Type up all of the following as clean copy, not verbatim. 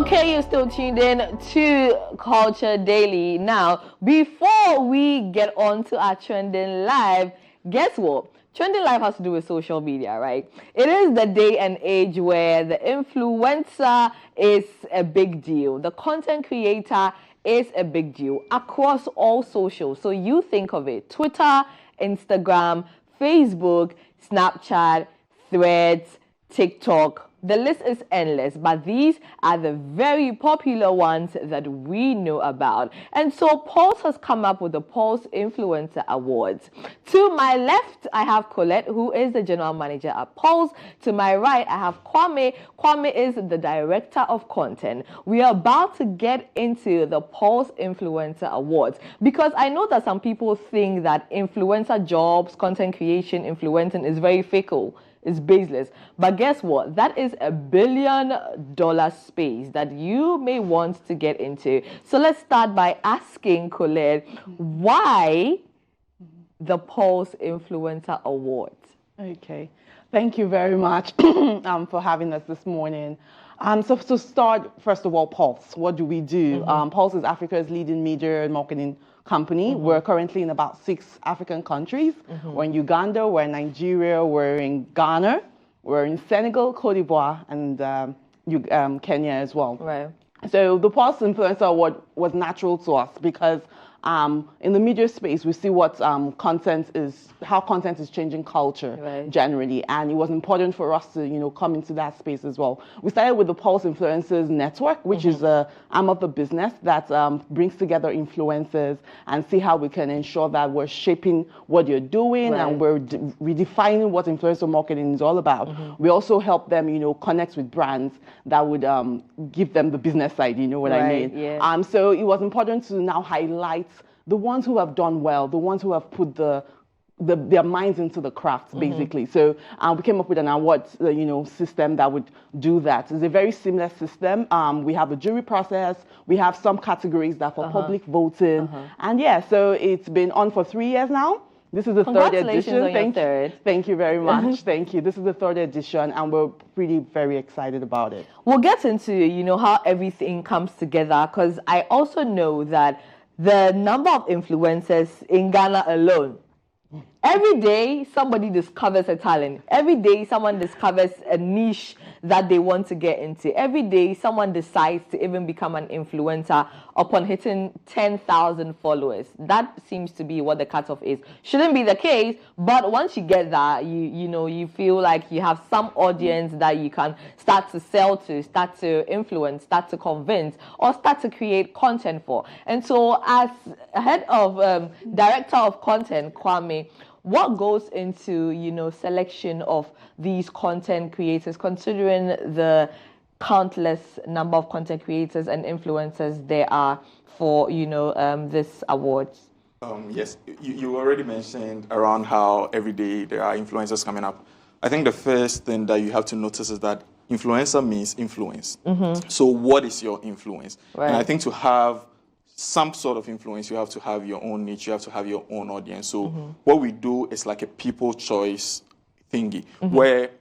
Okay, you're still tuned in to Culture Daily. Now, before we get on to our Trending Live, guess what? Trending Live has to do with social media, right? It is the day and age where the influencer is a big deal. The content creator is a big deal across all socials. So you think of it: Twitter, Instagram, Facebook, Snapchat, Threads, TikTok. The list is endless, but these are the very popular ones that we know about. And so Pulse has come up with the Pulse Influencer Awards. To my left, I have Colette, who is the general manager at Pulse. To my right, I have Kwame. Kwame is the director of content. We are about to get into the Pulse Influencer Awards because I know that some people think that influencer jobs, content creation, influencing is very fickle. It's baseless. But guess what? That is $1 billion space that you may want to get into. So let's start by asking Colette, why the Pulse Influencer Awards? Okay. Thank you very much for having us this morning. So to start, first of all, Pulse. What do we do? Pulse is Africa's leading media and marketing company. We're currently in about 6 African countries. We're in Uganda, we're in Nigeria, we're in Ghana, we're in Senegal, Cote d'Ivoire, and Kenya as well. Right. So the Pulse Influencer Award was natural to us because in the media space, we see what how content is changing culture generally, and it was important for us to come into that space as well. We started with the Pulse Influencers Network, which is an arm of the business that brings together influencers and see how we can ensure that we're shaping what you're doing and we're redefining what influencer marketing is all about. We also help them, connect with brands that would give them the business side. You know what I mean? Yeah. So it was important to now highlight the ones who have done well, the ones who have put their minds into the craft, basically. So we came up with an award, system that would do that. It's a very seamless system. We have a jury process. We have some categories that for public voting. And so it's been on for 3 years now. This is the 3rd edition. On your third. Thank you very much. Thank you. This is the 3rd edition, and we're really very excited about it. We'll get into, how everything comes together, because I also know that the number of influencers in Ghana alone, every day somebody discovers a talent. Every day someone discovers a niche that they want to get into. Every day someone decides to even become an influencer upon hitting 10,000 followers. That seems to be what the cutoff is. Shouldn't be the case, but once you get that, you feel like you have some audience that you can start to sell to, start to influence, start to convince, or start to create content for. And so as head of director of content, Kwame, what goes into, selection of these content creators, considering the countless number of content creators and influencers there are for, this awards? Yes, you already mentioned around how every day there are influencers coming up. I think the first thing that you have to notice is that influencer means influence. So what is your influence? Right. And I think to have some sort of influence, you have to have your own niche, you have to have your own audience. So what we do is like a people choice thingy, where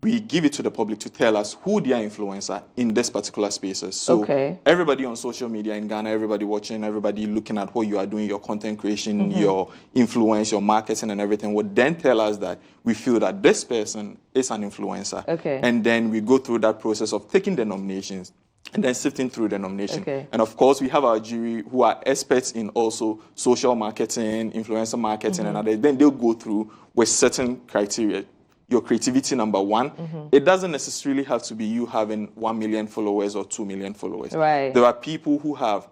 we give it to the public to tell us who their influencer in this particular spaces. So everybody on social media in Ghana, everybody watching, everybody looking at what you are doing, your content creation, your influence, your marketing and everything would then tell us that we feel that this person is an influencer. And then we go through that process of taking the nominations and then sifting through the nomination. And of course, we have our jury who are experts in also social marketing, influencer marketing, and others. Then they'll go through with certain criteria. Your creativity, number one. It doesn't necessarily have to be you having 1 million followers or 2 million followers. There are people who have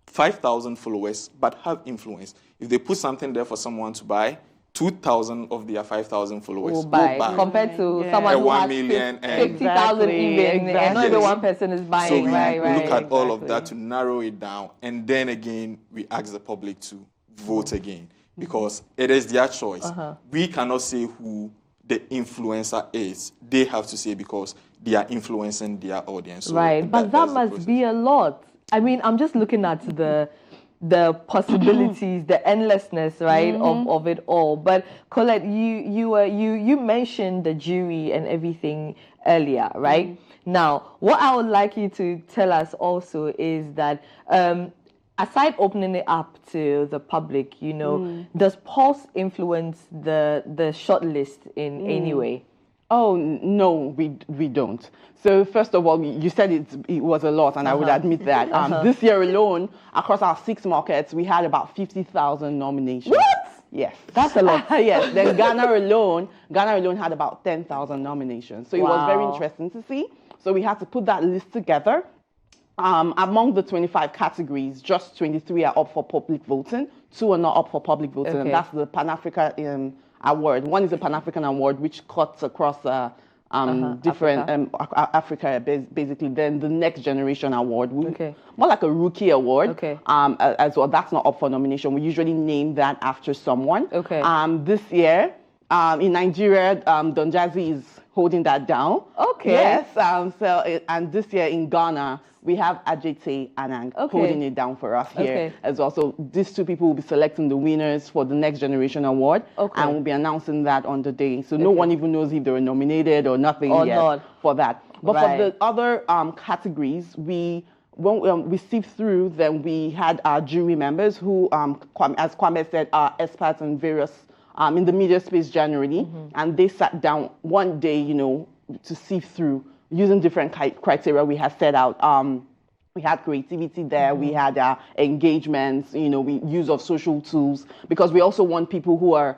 5,000 followers but have influence. If they put something there for someone to buy, 2,000 of their 5,000 followers will buy. Compared to someone who 1 has million 50,000 even, and not even one person is buying. So we look at all of that to narrow it down, and then again, we ask the public to vote again, because it is their choice. We cannot say who the influencer is. They have to say, because they are influencing their audience. So but that must be a lot. I mean, I'm just looking at the the possibilities, the endlessness, right, of it all. But Colette, you mentioned the jury and everything earlier, right? Now, what I would like you to tell us also is that aside opening it up to the public, you know, does Pulse influence the shortlist in any way? Oh, no, we don't. So first of all, you said it was a lot, and I would admit that. This year alone, across our 6 markets, we had about 50,000 nominations. What? Yes. That's a lot. Yes. Then Ghana alone had about 10,000 nominations. So it was very interesting to see. So we had to put that list together. Among the 25 categories, just 23 are up for public voting. 2 are not up for public voting, and that's the Pan-African award. One is a Pan-African award, which cuts across different Africa, basically. Then the Next Generation award, more like a rookie award. As well, that's not up for nomination. We usually name that after someone. This year, in Nigeria, Don Jazzy is holding that down. Yes. And this year in Ghana, we have Ajete Anang holding it down for us here as well. So these 2 people will be selecting the winners for the Next Generation Award, and we'll be announcing that on the day. So no one even knows if they were nominated or nothing yet for that. But for the other categories, when we sift through, then we had our jury members who, as Kwame said, are experts in various in the media space generally, and they sat down one day, you know, to sift through using different criteria we had set out. We had creativity there, we had engagements, you know, use of social tools, because we also want people who are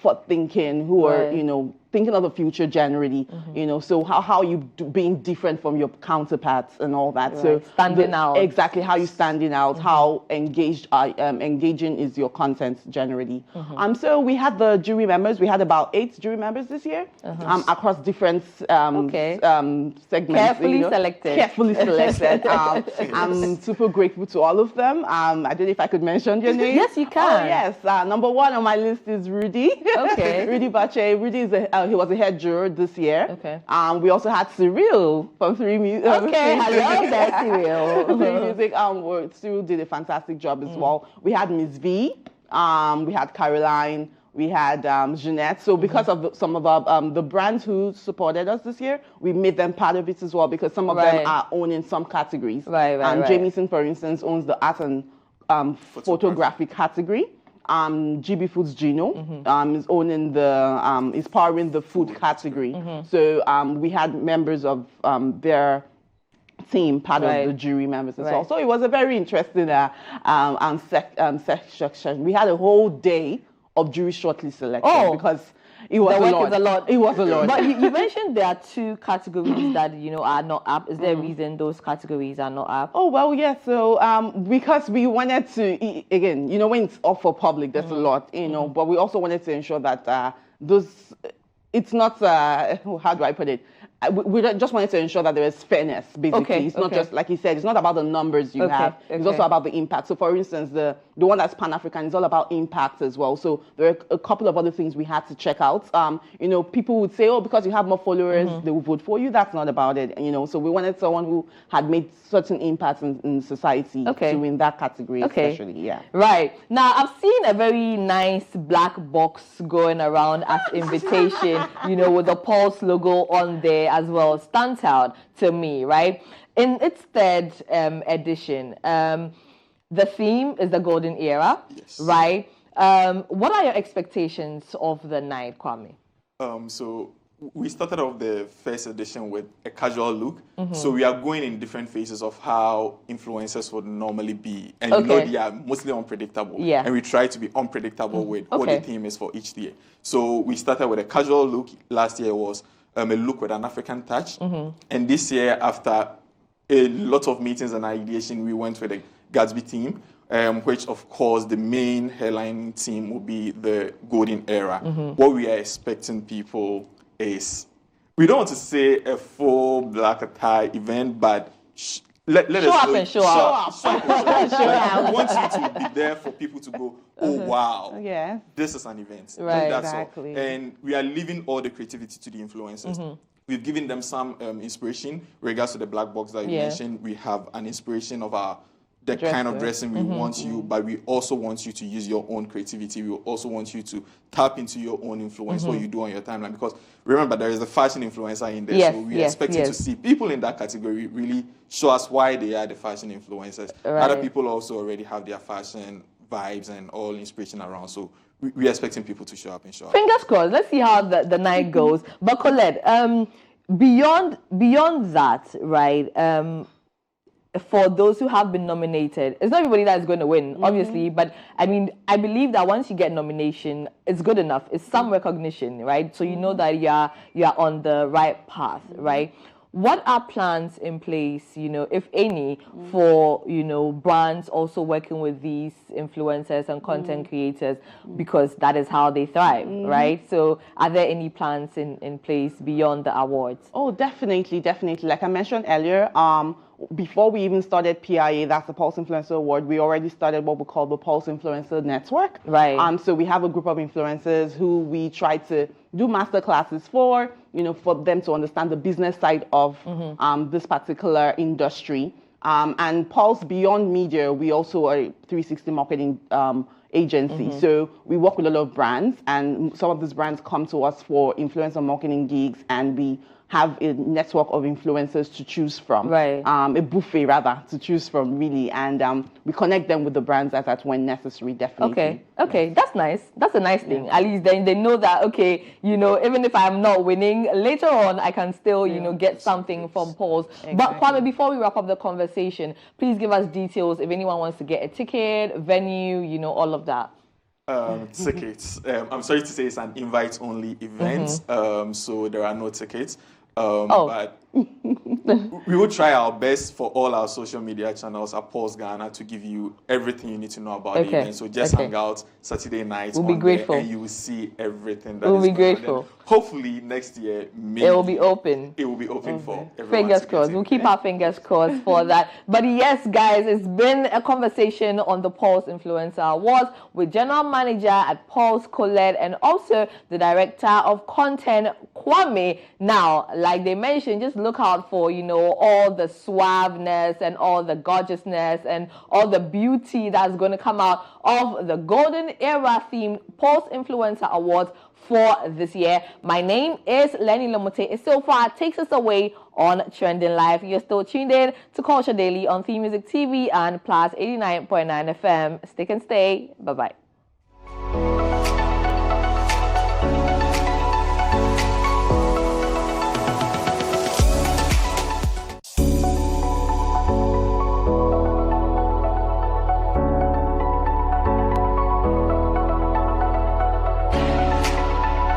forward thinking, who are, you know, thinking of the future generally, you know, so how you being different from your counterparts and all that. So standing out. Exactly, how you standing out, how engaging is your content generally. So we had the jury members. We had about 8 jury members this year across different segments. Carefully selected. Carefully selected. I'm super grateful to all of them. I don't know if I could mention your name. Yes, you can. Oh, yes. Number 1 on my list is Rudy. Rudy Bache. Rudy is he was a head juror this year. We also had Cyril from 3 Music. I love that Cyril. 3 Music. Cyril did a fantastic job as well. We had Miss V. We had Caroline. We had Jeanette. So because of some of our, the brands who supported us this year, we made them part of it as well, because some of them are owning some categories. Jamieson, for instance, owns the art and photography category. GB Foods Gino is owning the is powering the food category. So we had members of their team part of the jury members as well. So it was a very interesting section. We had a whole day of jury shortlist selection because it was a lot. It was a lot. But you mentioned there are 2 categories that, you know, are not up. Is there a reason those categories are not up? Oh, well, yeah. So because we wanted to, again, you know, when it's up for public, there's a lot, you know, but we also wanted to ensure that it's not, how do I put it? We just wanted to ensure that there is fairness, basically. It's not just, like you said, it's not about the numbers you have. It's also about the impact. So, for instance, the one that's Pan-African is all about impact as well. So there are a couple of other things we had to check out. You know, people would say, oh, because you have more followers, they will vote for you. That's not about it, you know. So we wanted someone who had made certain impacts in society to win that category, especially, Right. Now, I've seen a very nice black box going around as invitation, you know, with the Pulse logo on there as well. Stands out to me, right? In its 3rd edition, the theme is the golden era, right? What are your expectations of the night, Kwame? So we started off the first edition with a casual look. So we are going in different phases of how influencers would normally be. And you know they are mostly unpredictable. And we try to be unpredictable with what the theme is for each year. So we started with a casual look. Last year was a look with an African touch. And this year, after a lot of meetings and ideation, we went with a Gatsby theme, which, of course, the main headline theme will be the golden era. What we are expecting people is, we don't want to say a full black tie event, but let us show up and show out. I want you to be there for people to go, oh, wow, this is an event. Right. That's all. And we are leaving all the creativity to the influencers. We've given them some inspiration. In regards to the black box that you mentioned, we have an inspiration of our the kind of dressing we want you, but we also want you to use your own creativity. We also want you to tap into your own influence, what you do on your timeline. Because remember, there is a fashion influencer in there, so we expect to see people in that category really show us why they are the fashion influencers. Other people also already have their fashion vibes and all inspiration around, so we're expecting people to show up and show up. Fingers crossed. Let's see how the night goes. But Colette, beyond that, right? For those who have been nominated, it's not everybody that's going to win, obviously, but I mean, I believe that once you get nomination, it's good enough. It's some recognition, right? So you know that you're on the right path, right? What are plans in place, you know, if any, for, you know, brands also working with these influencers and content creators, because that is how they thrive, right? So are there any plans in place beyond the awards? Oh, definitely. Like I mentioned earlier, before we even started PIA, that's the Pulse Influencer Award, we already started what we call the Pulse Influencer Network. Right. So we have a group of influencers who we try to do master classes for, you know, for them to understand the business side of this particular industry. And Pulse Beyond Media, we also are a 360 marketing agency. So we work with a lot of brands, and some of these brands come to us for influencer marketing gigs, and we have a network of influencers to choose from, right? A buffet rather to choose from, really, and we connect them with the brands as at when necessary. Definitely. Okay, that's nice. That's a nice thing. At least then they know that, okay, you know, even if I'm not winning later on, I can still, you know, get something from Pulse. But Kwame, before we wrap up the conversation, please give us details if anyone wants to get a ticket, venue, you know, all of that. Tickets. I'm sorry to say it's an invite-only event, so there are no tickets. But we will try our best for all our social media channels at Pulse Ghana to give you everything you need to know about the event. So just hang out Saturday night. We'll be grateful. And you will see everything that we'll be grateful. Hopefully next year, maybe it will be open. It will be open for everyone. Fingers crossed. We'll keep our fingers crossed for that. But yes, guys, it's been a conversation on the Pulse Influencer Awards with General Manager at Pulse, Colette, and also the Director of Content, Kwame. Now, like they mentioned, just look out for, you know, all the suaveness and all the gorgeousness and all the beauty that's going to come out of the Golden Era themed Pulse Influencer Awards for this year. My name is Lenny Lamote. It so far takes us away on Trending Live. You're still tuned in to Culture Daily on Theme Music TV and Plus 89.9 FM. Stick and stay. Bye-bye.